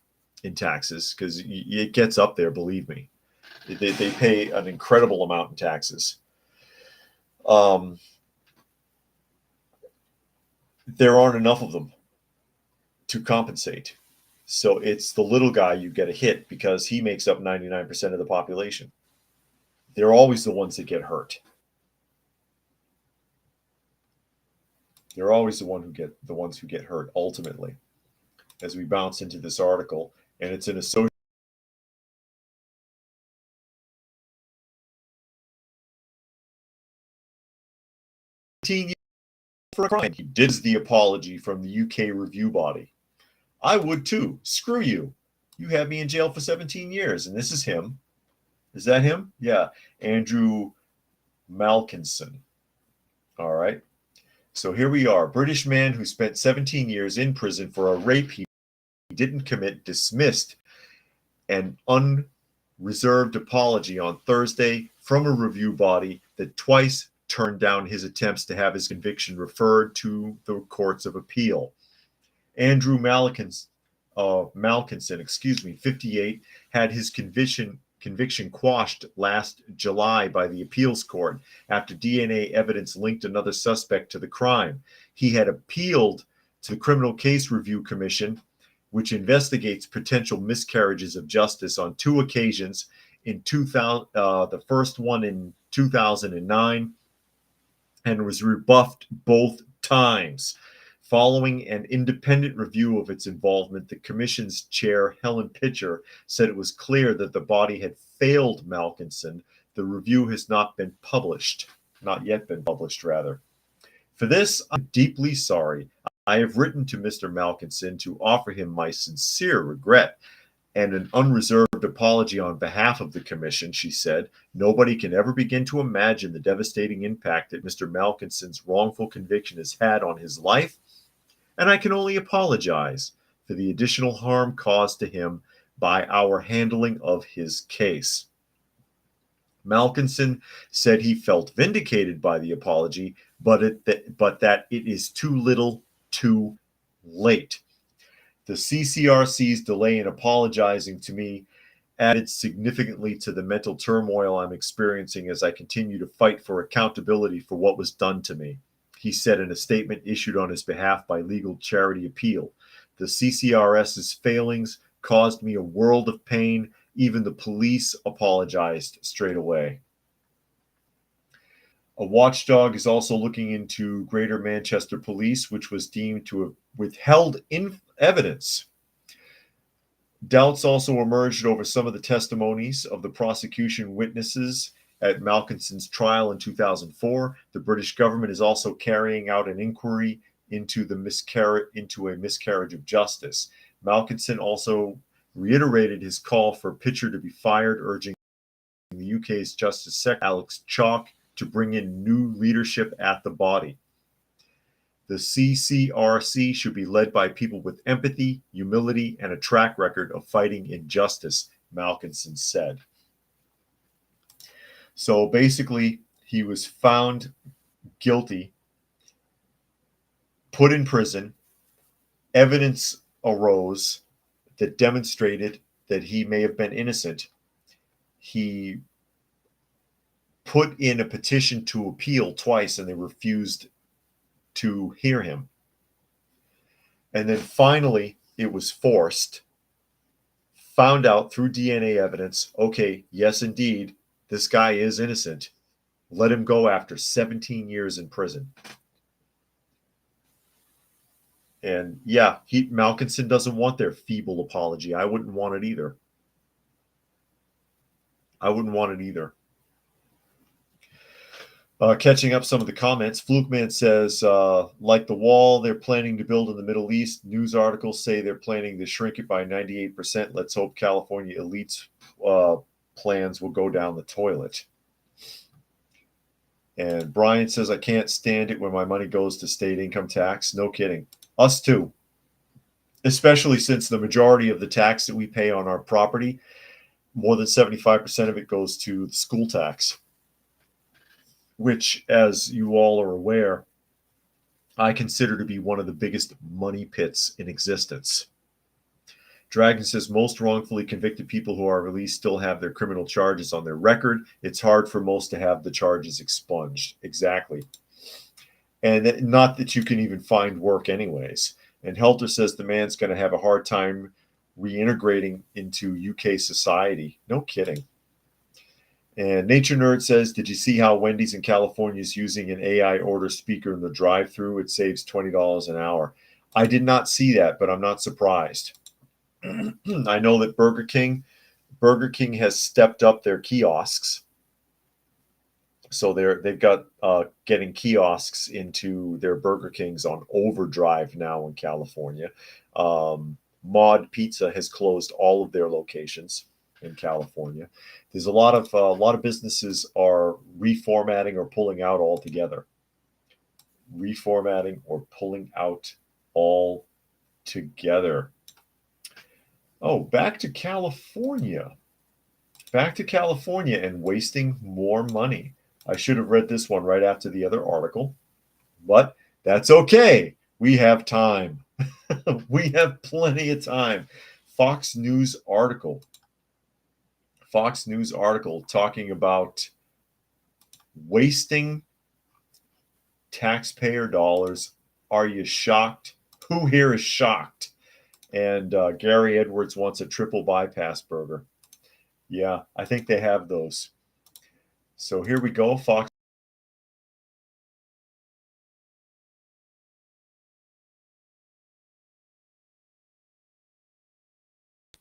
in taxes, because it gets up there, believe me. They pay an incredible amount in taxes. There aren't enough of them to compensate. So it's the little guy you get a hit because he makes up 99% of the population. They're always the ones that get hurt. They're always the ones who get hurt ultimately. As we bounce into this article, and it's an associate. For a crime. He did the apology from the UK review body. I would too. Screw you. You had me in jail for 17 years, and this is him. Is that him? Yeah. Andrew Malkinson. All right. So here we are. British man who spent 17 years in prison for a rape he didn't commit, dismissed an unreserved apology on Thursday from a review body that twice turned down his attempts to have his conviction referred to the courts of appeal. Andrew Malkinson, 58, had his conviction quashed last July by the appeals court after DNA evidence linked another suspect to the crime. He had appealed to the Criminal Case Review Commission, which investigates potential miscarriages of justice, on 2 occasions. In 2000, the first one in 2009, and was rebuffed both times. Following an independent review of its involvement, the commission's chair, Helen Pitcher, said it was clear that the body had failed Malkinson. The review has not yet been published, rather. For this, I'm deeply sorry. I have written to Mr. Malkinson to offer him my sincere regret and an unreserved apology on behalf of the commission, she said. Nobody can ever begin to imagine the devastating impact that Mr. Malkinson's wrongful conviction has had on his life, and I can only apologize for the additional harm caused to him by our handling of his case. Malkinson said he felt vindicated by the apology, but that it is too little, too late. The CCRC's delay in apologizing to me added significantly to the mental turmoil I'm experiencing as I continue to fight for accountability for what was done to me, he said in a statement issued on his behalf by Legal Charity Appeal. The CCRS's failings caused me a world of pain. Even the police apologized straight away. A watchdog is also looking into Greater Manchester Police, which was deemed to have withheld evidence. Doubts also emerged over some of the testimonies of the prosecution witnesses at Malkinson's trial in 2004. The British government is also carrying out an inquiry into a miscarriage of justice. Malkinson also reiterated his call for Pitcher to be fired, urging the UK's Justice Secretary Alex Chalk to bring in new leadership at the body. The CCRC should be led by people with empathy, humility, and a track record of fighting injustice, Malkinson said. So basically, he was found guilty, put in prison. Evidence arose that demonstrated that he may have been innocent. He put in a petition to appeal twice, and they refused to hear him. And then finally, it was forced, found out through DNA evidence, okay, yes, indeed, this guy is innocent. Let him go after 17 years in prison. And yeah, Malkinson doesn't want their feeble apology. I wouldn't want it either. Catching up some of the comments, Flukeman says, like the wall they're planning to build in the Middle East, news articles say they're planning to shrink it by 98%. Let's hope California elites' plans will go down the toilet. And Brian says, I can't stand it when my money goes to state income tax. No kidding. Us too. Especially since the majority of the tax that we pay on our property, more than 75% of it goes to the school tax. which, as you all are aware, I consider to be one of the biggest money pits in existence. Dragon says most wrongfully convicted people who are released still have their criminal charges on their record. It's hard for most to have the charges expunged. Exactly. And not that you can even find work anyways. And Helter says the man's going to have a hard time reintegrating into UK society. No kidding. And Nature Nerd says, did you see how Wendy's in California is using an AI order speaker in the drive-thru? It saves $20 an hour. I did not see that, but I'm not surprised. I know that Burger King has stepped up their kiosks. So they've got getting kiosks into their Burger Kings on overdrive now in California. Mod Pizza has closed all of their locations in California. There's a lot of businesses are reformatting or pulling out altogether. Reformatting or pulling out altogether. Oh, back to California. Back to California and wasting more money. I should have read this one right after the other article, but that's okay. We have time. We have plenty of time. Fox News article talking about wasting taxpayer dollars. Are you shocked? Who here is shocked? And Gary Edwards wants a triple bypass burger. Yeah, I think they have those. So here we go, Fox.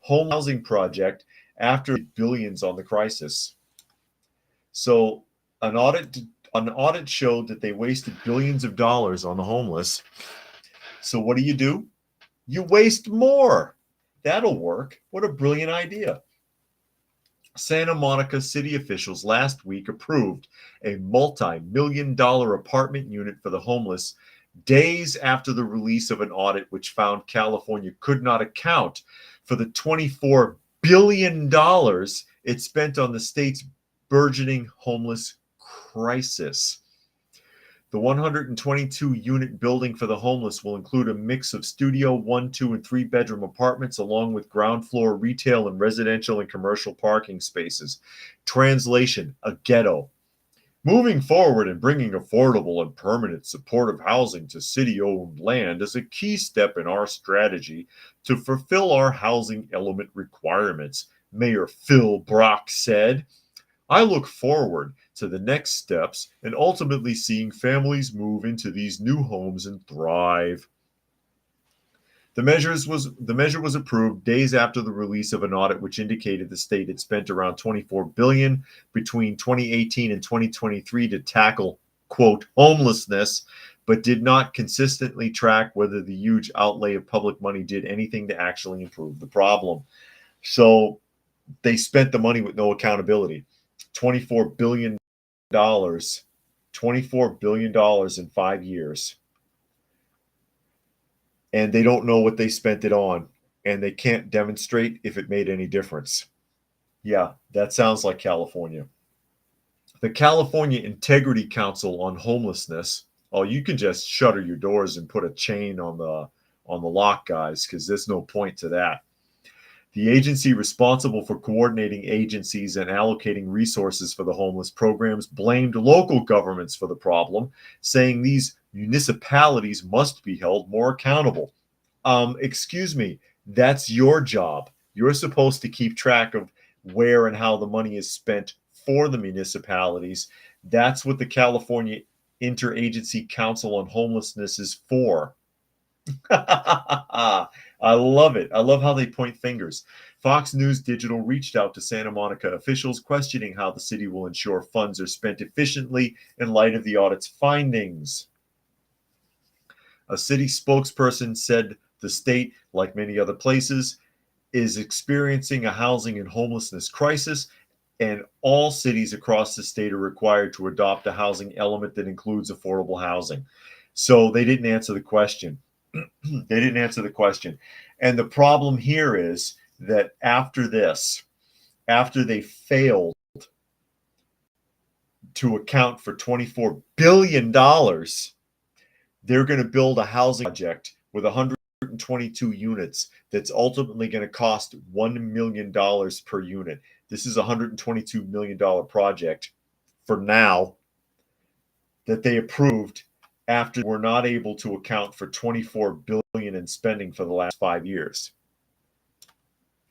Home housing project after billions on the crisis. So an audit showed that they wasted billions of dollars on the homeless. So what do? You waste more. That'll work. What a brilliant idea. Santa Monica city officials last week approved a multi-million-dollar apartment unit for the homeless days after the release of an audit which found California could not account for the $24 billion it spent on the state's burgeoning homeless crisis. The 122-unit building for the homeless will include a mix of studio, 1, 2, and 3-bedroom apartments, along with ground floor retail and residential and commercial parking spaces. Translation: a ghetto. Moving forward and bringing affordable and permanent supportive housing to city-owned land is a key step in our strategy to fulfill our housing element requirements, Mayor Phil Brock said. I look forward to the next steps and ultimately seeing families move into these new homes and thrive. The measure was approved days after the release of an audit which indicated the state had spent around $24 billion between 2018 and 2023 to tackle, quote, homelessness, but did not consistently track whether the huge outlay of public money did anything to actually improve the problem. So they spent the money with no accountability. $24 billion. $24 billion in 5 years. And they don't know what they spent it on. And they can't demonstrate if it made any difference. Yeah, that sounds like California. The California Integrity Council on Homelessness. Oh, you can just shutter your doors and put a chain on the lock, guys, because there's no point to that. The agency responsible for coordinating agencies and allocating resources for the homeless programs blamed local governments for the problem, saying these municipalities must be held more accountable. Excuse me, that's your job. You're supposed to keep track of where and how the money is spent for the municipalities. That's what the California Interagency Council on Homelessness is for. I love it. I love how they point fingers. Fox News Digital reached out to Santa Monica officials questioning how the city will ensure funds are spent efficiently in light of the audit's findings. A city spokesperson said the state, like many other places, is experiencing a housing and homelessness crisis, and all cities across the state are required to adopt a housing element that includes affordable housing. So they didn't answer the question. They didn't answer the question. And the problem here is that after this, after they failed to account for $24 billion, they're going to build a housing project with 122 units that's ultimately going to cost $1 million per unit. This is a $122 million project for now that they approved after we're not able to account for $24 billion in spending for the last 5 years.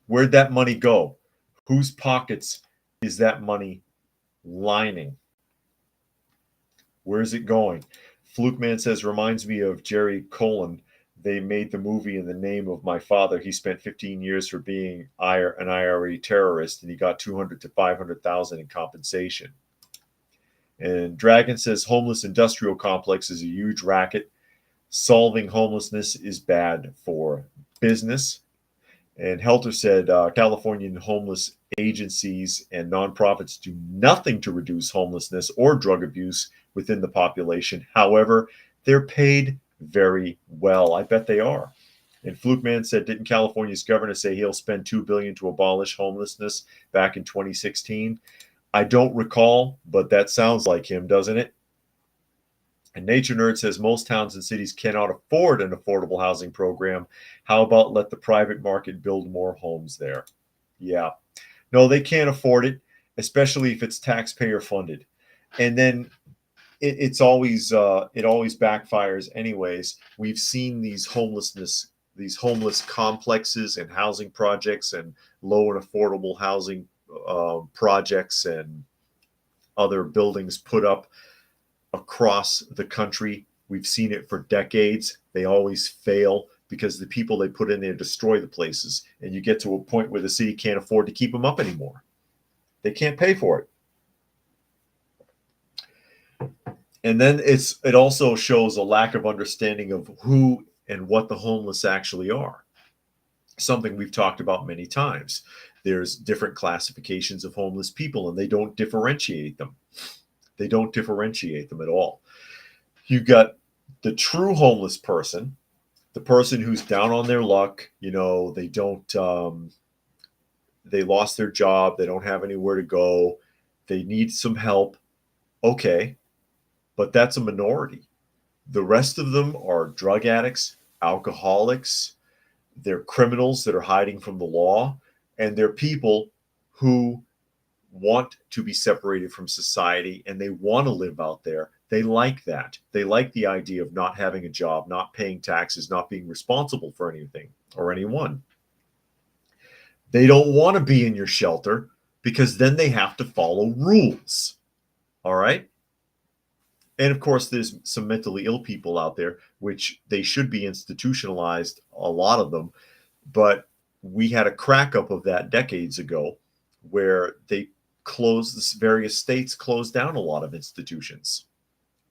Where'd that money go? Whose pockets is that money lining? Where's it going? Flukeman says, reminds me of Jerry Colon. They made the movie in the name of my father. He spent 15 years for being an IRA terrorist, and he got 200 to 500,000 in compensation. And Dragon says, homeless industrial complex is a huge racket. Solving homelessness is bad for business. And Helter said, Californian homeless agencies and nonprofits do nothing to reduce homelessness or drug abuse within the population. However, they're paid very well. I bet they are. And Flukeman said, didn't California's governor say he'll spend $2 billion to abolish homelessness back in 2016? I don't recall, but that sounds like him, doesn't it? And Nature Nerd says most towns and cities cannot afford an affordable housing program. How about let the private market build more homes there? Yeah. No, they can't afford it, especially if it's taxpayer funded. And then it always backfires anyways. We've seen these homeless complexes and housing projects and low and affordable housing projects and other buildings put up across the country. We've seen it for decades. They always fail because the people they put in there destroy the places, and you get to a point where the city can't afford to keep them up anymore. They can't pay for it. And then it also shows a lack of understanding of who and what the homeless actually are. Something we've talked about many times. There's different classifications of homeless people, and they don't differentiate them. They don't differentiate them at all. You got the true homeless person, the person who's down on their luck. You know, they lost their job. They don't have anywhere to go. They need some help. Okay, but that's a minority. The rest of them are drug addicts, alcoholics. They're criminals that are hiding from the law, and they're people who want to be separated from society, and they want to live out there. They like that. They like the idea of not having a job, not paying taxes, not being responsible for anything or anyone. They don't want to be in your shelter because then they have to follow rules. All right? And of course, there's some mentally ill people out there, which they should be institutionalized, a lot of them. But we had a crack up of that decades ago where various states closed down a lot of institutions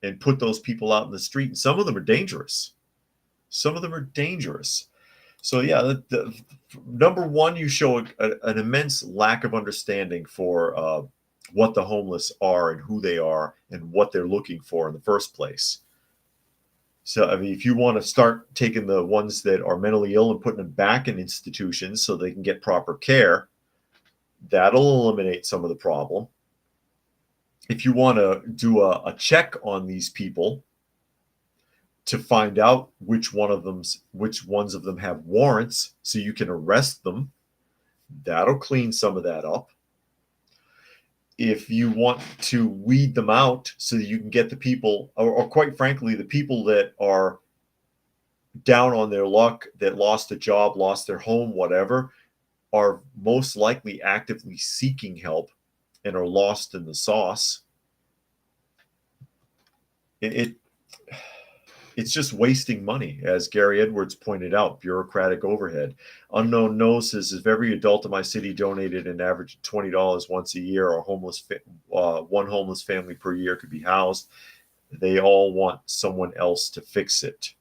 and put those people out in the street. And some of them are dangerous. Some of them are dangerous. So yeah, the number one, you show an immense lack of understanding for what the homeless are and who they are and what they're looking for in the first place. So, I mean, if you want to start taking the ones that are mentally ill and putting them back in institutions so they can get proper care, that'll eliminate some of the problem. If you want to do a check on these people to find out which ones of them have warrants so you can arrest them, that'll clean some of that up. If you want to weed them out so that you can get the people, or quite frankly, the people that are down on their luck, that lost a job, lost their home, whatever, are most likely actively seeking help and are lost in the sauce. It's just wasting money, as Gary Edwards pointed out, bureaucratic overhead. Unknown No says, if every adult in my city donated an average of $20 once a year, or one homeless family per year could be housed. They all want someone else to fix it.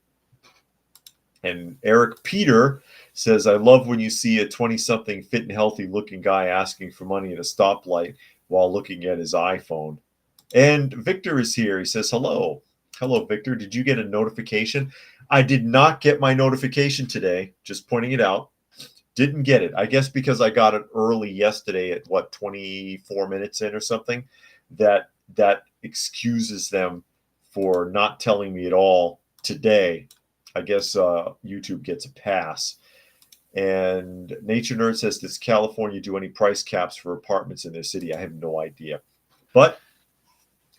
And Eric Peter says, I love when you see a 20-something fit and healthy looking guy asking for money at a stoplight while looking at his iPhone. And Victor is here. He says, hello. Hello, Victor. Did you get a notification? I did not get my notification today. Just pointing it out. Didn't get it. I guess because I got it early yesterday at 24 minutes in or something, that that excuses them for not telling me at all today. I guess YouTube gets a pass. And Nature Nerd says, does California do any price caps for apartments in their city? I have no idea. But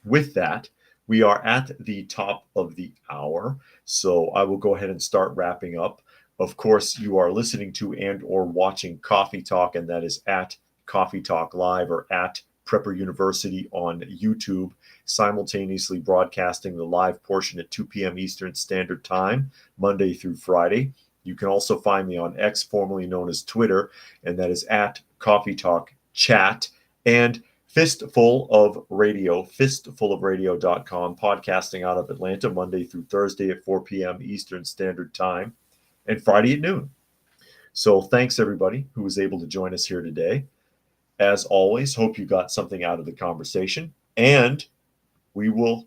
with that, we are at the top of the hour. So I will go ahead and start wrapping up. Of course, you are listening to and or watching Coffee Talk, and that is at Coffee Talk Live or at Prepper University on YouTube, simultaneously broadcasting the live portion at 2 p.m. Eastern Standard Time, Monday through Friday. You can also find me on X, formerly known as Twitter, and that is at Coffee Talk Chat. And Fistful of Radio, fistfulofradio.com, podcasting out of Atlanta Monday through Thursday at 4 p.m. Eastern Standard Time and Friday at noon. So thanks everybody who was able to join us here today. As always, hope you got something out of the conversation, and we will